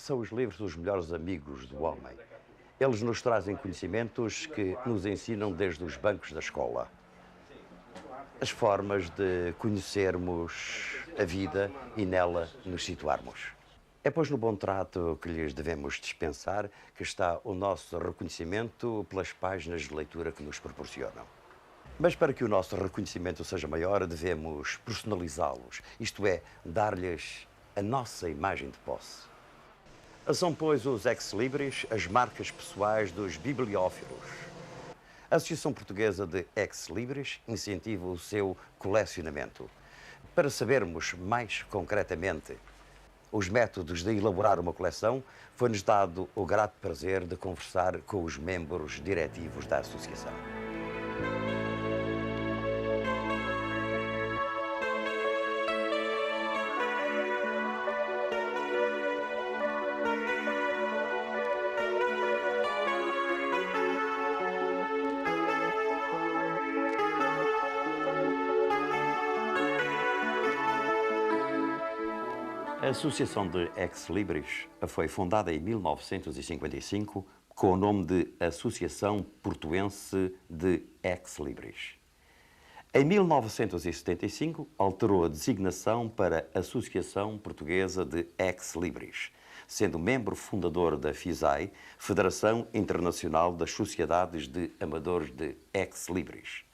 São os livros os melhores amigos do homem. Eles nos trazem conhecimentos que nos ensinam desde os bancos da escola. As formas de conhecermos a vida e nela nos situarmos. É, pois, no bom trato que lhes devemos dispensar que está o nosso reconhecimento pelas páginas de leitura que nos proporcionam. Mas para que o nosso reconhecimento seja maior, devemos personalizá-los, isto é, dar-lhes a nossa imagem de posse. São, pois, os ex-libris as marcas pessoais dos bibliófilos. A Associação Portuguesa de Ex-Libris incentiva o seu colecionamento. Para sabermos mais concretamente os métodos de elaborar uma coleção, foi-nos dado o grato prazer de conversar com os membros diretivos da Associação. A Associação de Ex-Libris foi fundada em 1955 com o nome de Associação Portuense de Ex-Libris. Em 1975, alterou a designação para Associação Portuguesa de Ex-Libris, sendo membro fundador da FISAI, Federação Internacional das Sociedades de Amadores de Ex-Libris,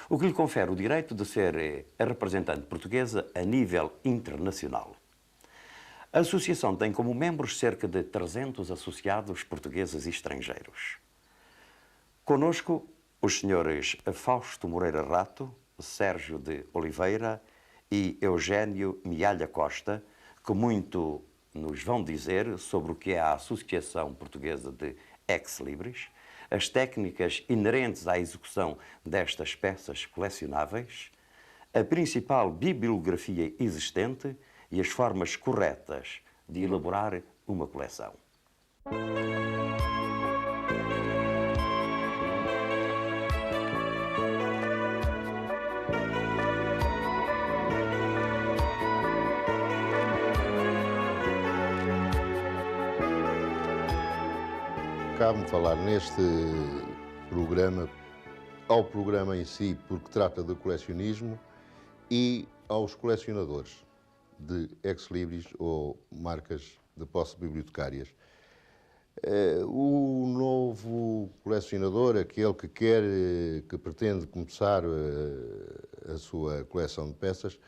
o que lhe confere o direito de ser a representante portuguesa a nível internacional. A associação tem como membros cerca de 300 associados portugueses e estrangeiros. Conosco, os senhores Fausto Moreira Rato, Sérgio de Oliveira e Eugênio Mialha Costa, que muito nos vão dizer sobre o que é a Associação Portuguesa de Ex-Libris, as técnicas inerentes à execução destas peças colecionáveis, a principal bibliografia existente e as formas corretas de elaborar uma coleção. Cabe-me falar neste programa, ao programa em si, porque trata de colecionismo, e aos colecionadores de ex-libris ou marcas de posse bibliotecárias. O novo colecionador, aquele que quer, que pretende começar a sua coleção de peças,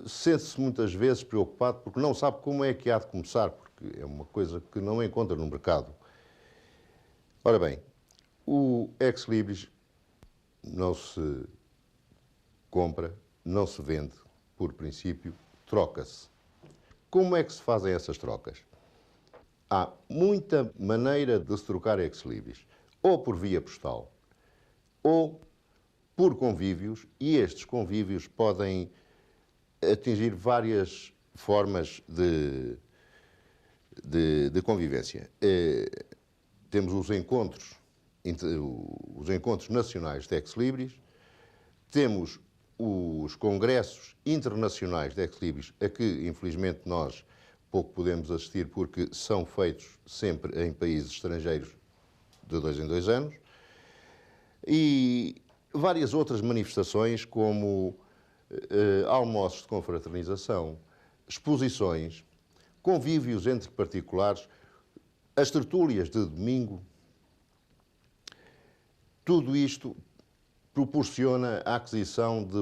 sente-se muitas vezes preocupado porque não sabe como é que há de começar, porque é uma coisa que não encontra no mercado. Ora bem, o ex-libris não se compra, não se vende, por princípio, troca-se. Como é que se fazem essas trocas? Há muita maneira de se trocar ex-libris, ou por via postal, ou por convívios, e estes convívios podem atingir várias formas de convivência. Temos os encontros nacionais de ex-libris, temos os congressos internacionais de ex-libris, a que, infelizmente, nós pouco podemos assistir porque são feitos sempre em países estrangeiros de 2 em 2 anos, e várias outras manifestações como almoços de confraternização, exposições, convívios entre particulares, as tertúlias de domingo. Tudo isto proporciona a aquisição de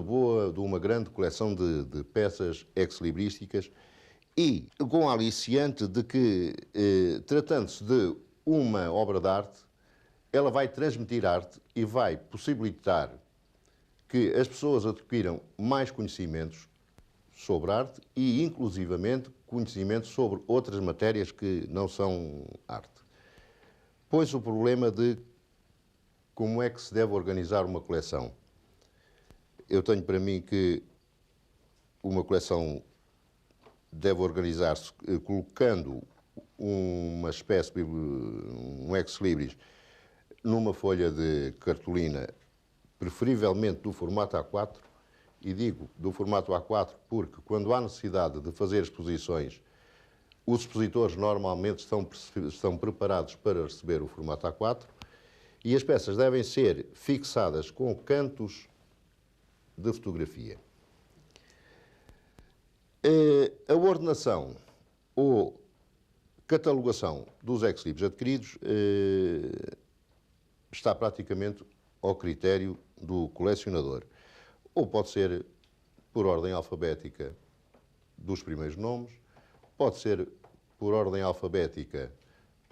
uma grande coleção de peças ex-librísticas e com a aliciante de que, tratando-se de uma obra de arte, ela vai transmitir arte e vai possibilitar que as pessoas adquiram mais conhecimentos sobre arte e, inclusivamente, conhecimentos sobre outras matérias que não são arte. Pois o problema de como é que se deve organizar uma coleção. Eu tenho para mim que uma coleção deve organizar-se colocando uma espécie de um ex-libris numa folha de cartolina, preferivelmente do formato A4, e digo do formato A4 porque quando há necessidade de fazer exposições Os expositores normalmente estão preparados para receber o formato A4 e as peças devem ser fixadas com cantos de fotografia. A ordenação ou catalogação dos ex-libris adquiridos está praticamente ao critério do colecionador. Ou pode ser por ordem alfabética dos primeiros nomes, pode ser por ordem alfabética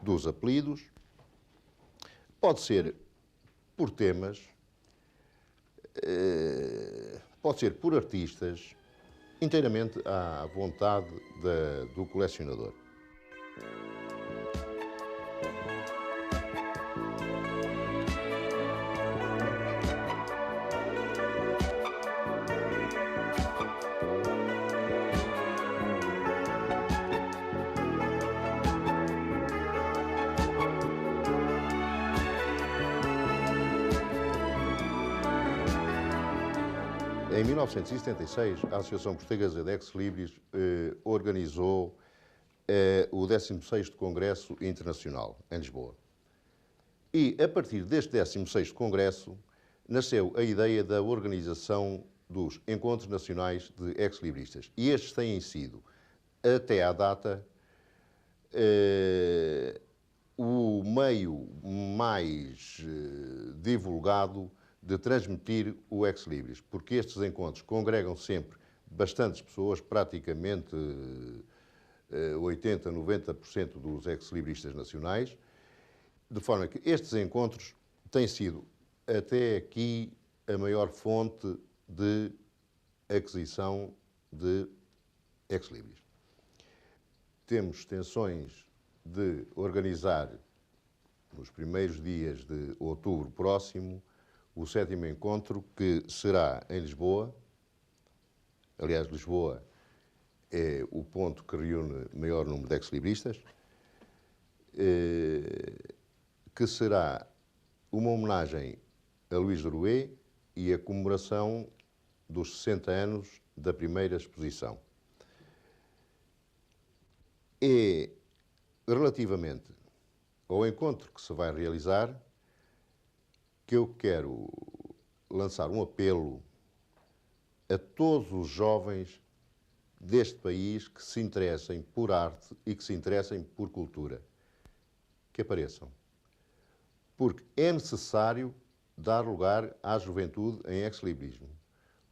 dos apelidos, pode ser por temas, pode ser por artistas, inteiramente à vontade do colecionador. Em 1976, a Associação Portuguesa de Ex-Libris organizou o 16º Congresso Internacional, em Lisboa. E, a partir deste 16º Congresso, nasceu a ideia da organização dos Encontros Nacionais de Ex-Libristas. E estes têm sido, até à data, o meio mais divulgado de transmitir o ex-libris, porque estes encontros congregam sempre bastantes pessoas, praticamente 80%, 90% dos ex-libristas nacionais, de forma que estes encontros têm sido, até aqui, a maior fonte de aquisição de ex-libris. Temos extensões de organizar, nos primeiros dias de outubro próximo, o 7º encontro, que será em Lisboa. Aliás, Lisboa é o ponto que reúne maior número de ex-libristas, que será uma homenagem a Luís Drouet e a comemoração dos 60 anos da primeira exposição. E, relativamente ao encontro que se vai realizar, que eu quero lançar um apelo a todos os jovens deste país que se interessem por arte e que se interessem por cultura, que apareçam. Porque é necessário dar lugar à juventude em ex-librismo.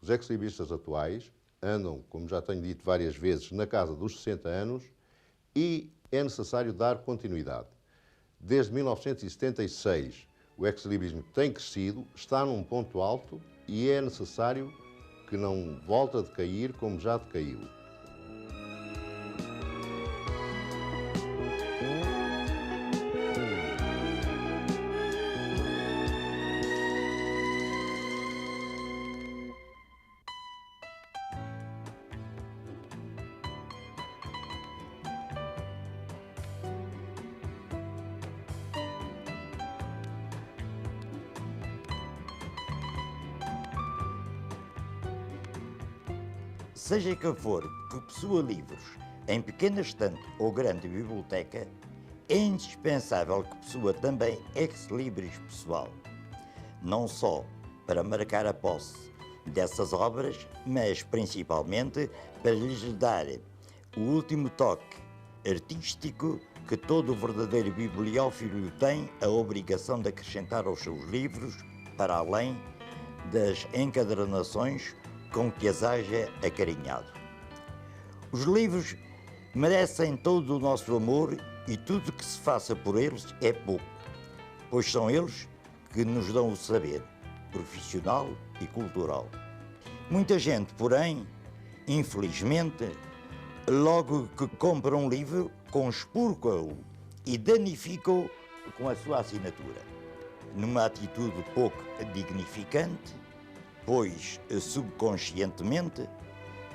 Os ex-libristas atuais andam, como já tenho dito várias vezes, na casa dos 60 anos e é necessário dar continuidade. Desde 1976, o ex-librismo tem crescido, está num ponto alto e é necessário que não volte a decair como já decaiu. Seja que for que possua livros em pequena estante ou grande biblioteca, é indispensável que possua também ex-libris pessoal, não só para marcar a posse dessas obras, mas principalmente para lhes dar o último toque artístico que todo o verdadeiro bibliófilo tem a obrigação de acrescentar aos seus livros, para além das encadernações com que as haja acarinhado. Os livros merecem todo o nosso amor e tudo que se faça por eles é pouco, pois são eles que nos dão o saber profissional e cultural. Muita gente, porém, infelizmente, logo que compra um livro, conspurca-o e danifica-o com a sua assinatura, numa atitude pouco dignificante, pois subconscientemente,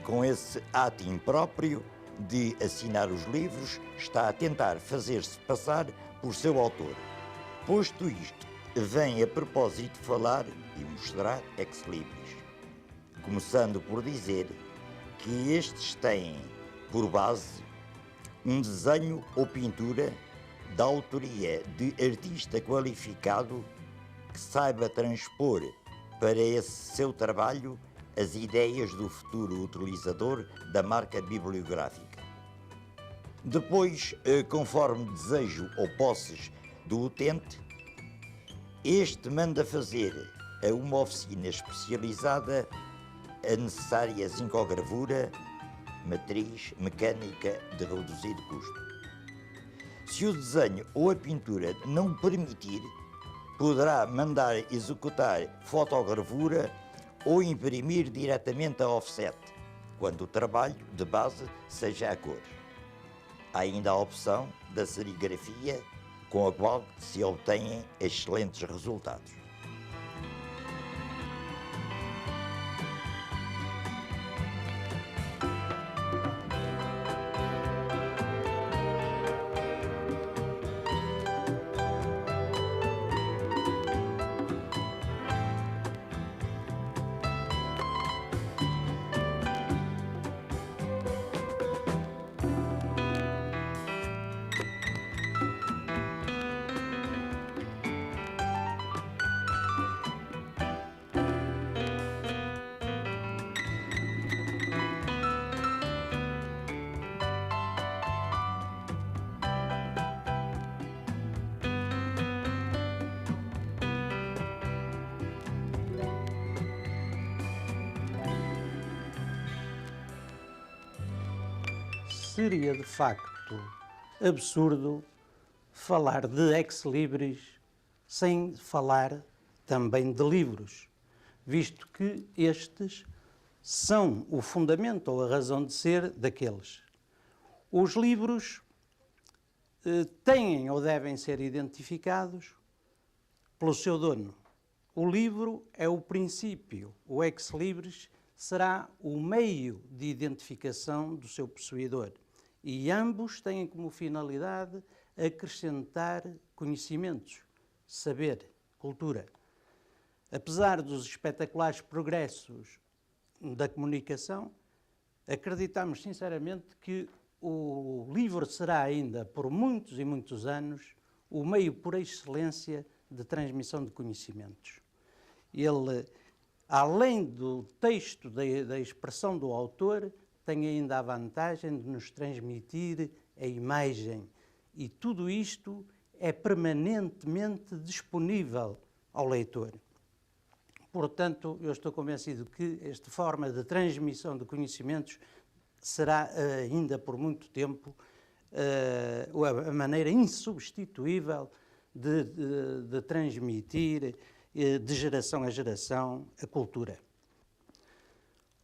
com esse ato impróprio de assinar os livros, está a tentar fazer-se passar por seu autor. Posto isto, vem a propósito falar e mostrar ex-libris, começando por dizer que estes têm por base um desenho ou pintura da autoria de artista qualificado que saiba transpor para esse seu trabalho as ideias do futuro utilizador da marca bibliográfica. Depois, conforme desejo ou posses do utente, este manda fazer a uma oficina especializada a necessária zincogravura, matriz mecânica de reduzido custo. Se o desenho ou a pintura não permitir, poderá mandar executar fotogravura ou imprimir diretamente a offset, quando o trabalho de base seja a cor. Há ainda a opção da serigrafia, com a qual se obtêm excelentes resultados. Seria de facto absurdo falar de ex-libris sem falar também de livros, visto que estes são o fundamento ou a razão de ser daqueles. Os livros têm ou devem ser identificados pelo seu dono. O livro é o princípio, o ex-libris será o meio de identificação do seu possuidor. E ambos têm como finalidade acrescentar conhecimentos, saber, cultura. Apesar dos espetaculares progressos da comunicação, acreditamos sinceramente que o livro será ainda, por muitos e muitos anos, o meio por excelência de transmissão de conhecimentos. Ele, além do texto, da expressão do autor, tem ainda a vantagem de nos transmitir a imagem. E tudo isto é permanentemente disponível ao leitor. Portanto, eu estou convencido que esta forma de transmissão de conhecimentos será ainda por muito tempo a maneira insubstituível de transmitir de geração a geração a cultura.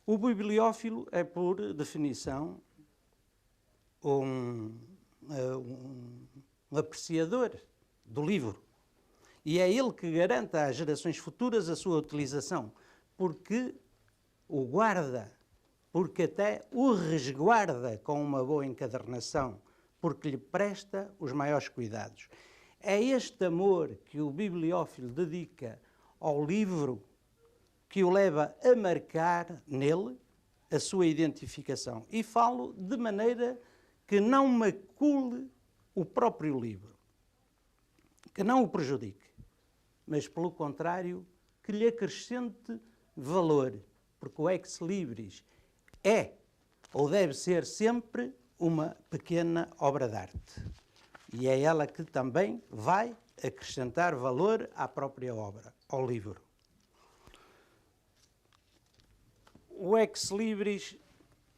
O bibliófilo é, por definição, um apreciador do livro. E é ele que garante às gerações futuras a sua utilização, porque o guarda, porque até o resguarda com uma boa encadernação, porque lhe presta os maiores cuidados. É este amor que o bibliófilo dedica ao livro que o leva a marcar nele a sua identificação. E falo de maneira que não macule o próprio livro, que não o prejudique, mas, pelo contrário, que lhe acrescente valor, porque o ex-libris é, ou deve ser sempre, uma pequena obra de arte. E é ela que também vai acrescentar valor à própria obra, ao livro. O ex-libris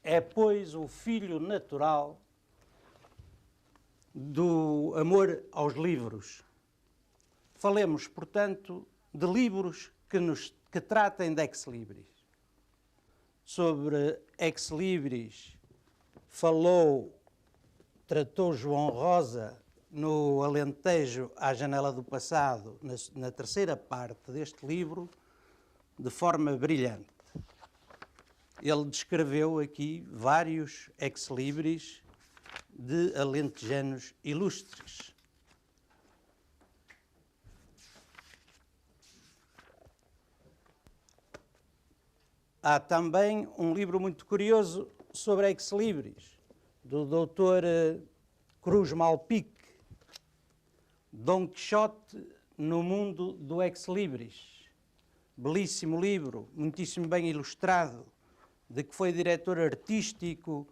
é, pois, o filho natural do amor aos livros. Falemos, portanto, de livros que tratem de ex-libris. Sobre ex-libris tratou João Rosa no Alentejo à Janela do Passado, na terceira parte deste livro, de forma brilhante. Ele descreveu aqui vários ex-libris de alentejanos ilustres. Há também um livro muito curioso sobre ex-libris, do Dr. Cruz Malpique, Dom Quixote no mundo do Ex Libris. Belíssimo livro, muitíssimo bem ilustrado, de que foi diretor artístico,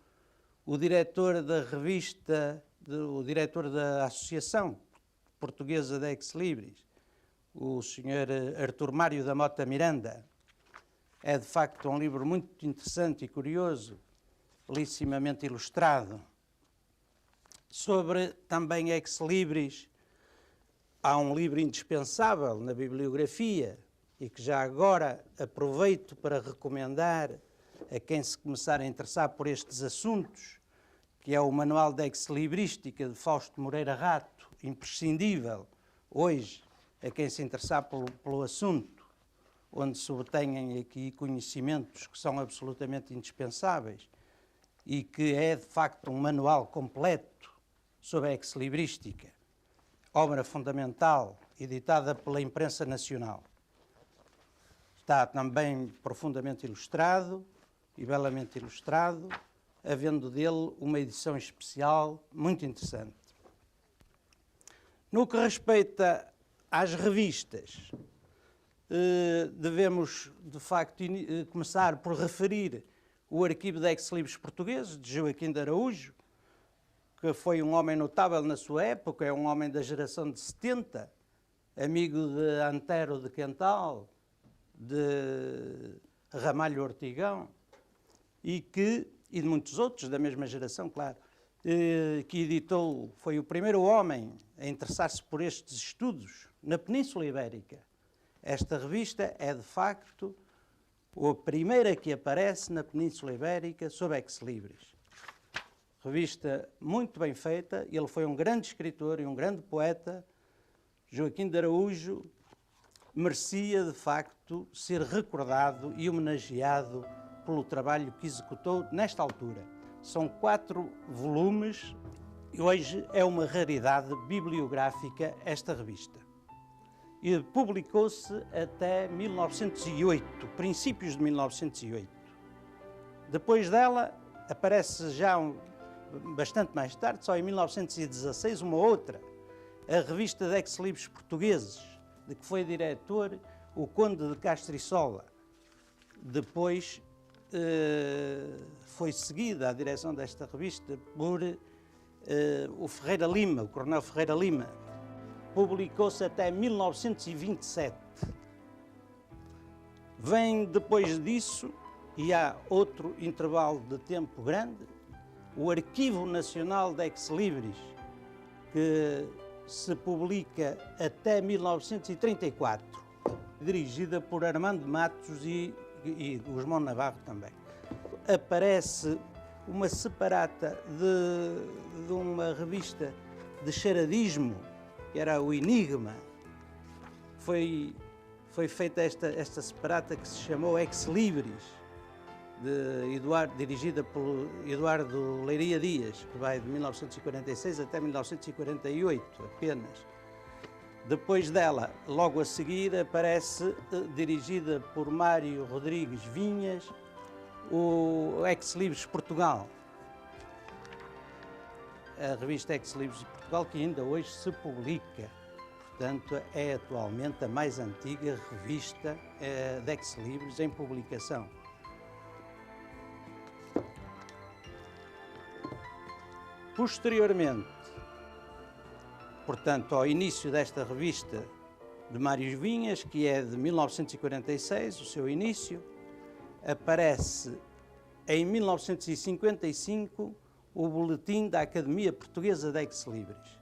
o diretor da revista, o diretor da Associação Portuguesa de Ex Libris, o Sr. Artur Mário da Mota Miranda. É de facto um livro muito interessante e curioso, belíssimamente ilustrado. Sobre também Ex Libris, há um livro indispensável na bibliografia e que já agora aproveito para recomendar a quem se começar a interessar por estes assuntos, que é o Manual de Ex-Librística de Fausto Moreira Rato, imprescindível hoje a quem se interessar pelo assunto, onde se obtêm aqui conhecimentos que são absolutamente indispensáveis e que é de facto um manual completo sobre a ex-librística, obra fundamental, editada pela imprensa nacional. Está também profundamente ilustrado e belamente ilustrado, havendo dele uma edição especial muito interessante. No que respeita às revistas, devemos, de facto, começar por referir o Arquivo de Ex-Libris Portugueses, de Joaquim de Araújo, que foi um homem notável na sua época, é um homem da geração de 70, amigo de Antero de Quental, de Ramalho Ortigão, e de muitos outros da mesma geração, claro, que editou, foi o primeiro homem a interessar-se por estes estudos na Península Ibérica. Esta revista é, de facto, a primeira que aparece na Península Ibérica sobre ex-libris. Revista muito bem feita, ele foi um grande escritor e um grande poeta. Joaquim de Araújo merecia, de facto, ser recordado e homenageado pelo trabalho que executou nesta altura. São 4 volumes e hoje é uma raridade bibliográfica esta revista. E publicou-se até 1908, princípios de 1908. Depois dela, aparece já bastante mais tarde, só em 1916, uma outra, a Revista de Ex-Libris Portugueses, de que foi diretor o Conde de Castrisola. Depois foi seguida a direção desta revista por o Ferreira Lima, o Coronel Ferreira Lima. Publicou-se até 1927. Vem depois disso, e há outro intervalo de tempo grande, o Arquivo Nacional de Ex-Libris, que se publica até 1934, dirigida por Armando Matos e Gusmão Navarro também. Aparece uma separata de uma revista de charadismo, que era o Enigma. Foi feita esta separata que se chamou Ex-Libris, dirigida por Eduardo Leiria Dias, que vai de 1946 até 1948 apenas. Depois dela, logo a seguir, aparece, dirigida por Mário Rodrigues Vinhas, o Ex-Libris Portugal. A revista Ex-Libris Portugal, que ainda hoje se publica. Portanto, é atualmente a mais antiga revista de Ex-Libris em publicação. Posteriormente, portanto, ao início desta revista de Mário Vinhas, que é de 1946, o seu início, aparece em 1955 o Boletim da Academia Portuguesa de Ex-Libris.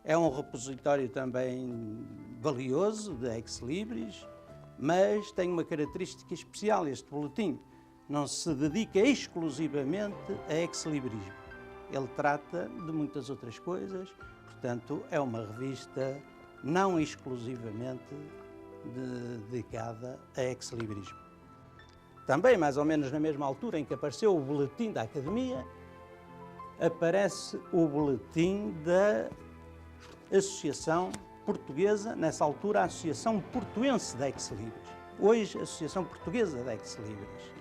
É um repositório também valioso de Ex-Libris, mas tem uma característica especial este boletim. Não se dedica exclusivamente a ex-librismo. Ele trata de muitas outras coisas, portanto, é uma revista não exclusivamente dedicada a ex-librismo. Também, mais ou menos na mesma altura em que apareceu o Boletim da Academia, aparece o Boletim da Associação Portuguesa, nessa altura a Associação Portuense de Ex-Libris, hoje a Associação Portuguesa de Ex-Libris.